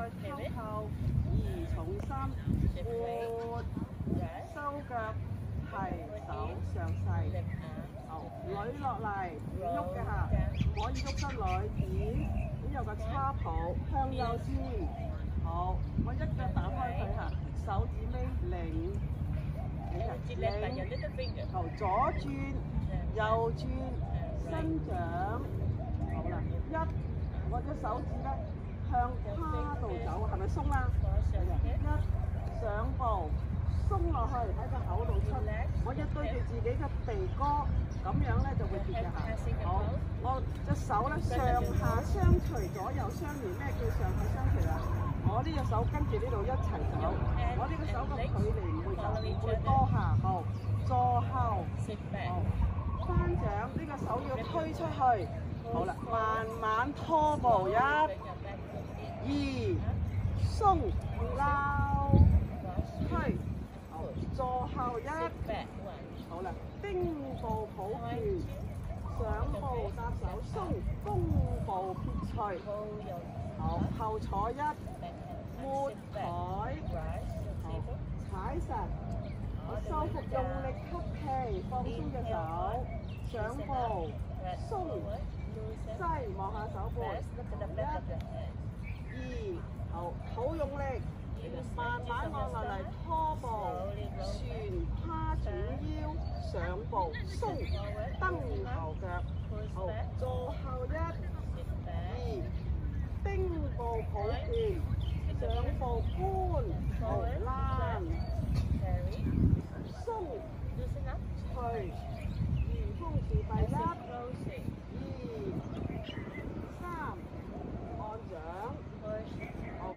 再溝扣，移重心，活，收腳，提手上勢。好，捋落嚟，唔喐嘅嚇，唔可以喐得捋，點？咁有個叉抱，向右轉。好，我一腳打開佢嚇，手指尾擰，擰，好，左轉，右轉，伸長。好啦，我隻手指咧向胯度走，係咪鬆啦？一上步，鬆落去喺個口度出，我一對住自己嘅鼻哥，咁樣咧就會跌嘅嚇。好，我隻手咧上下相隨，左右相連。咩叫上下相隨啊？我呢隻手跟住呢度一齊走，我呢個手嘅距離唔會多下。好，坐後，好，翻掌，呢個手要推出去。好啦，慢慢拖步，一、二，鬆，撈，推，好，坐後一，好啦，丁步抱拳，上步搭手鬆，弓步撇除，好，後坐一，抹台，好，踩實，好，收腹用力吸氣，放鬆隻手，上步，鬆。西望下手背，一、二，好，好用力，慢慢按落嚟拖步，旋趴轉腰，上步鬆，蹬後腳，好，坐後一、二，丁步抱拳，上步搬，好，躝，鬆，退，迎風自閉一。2、3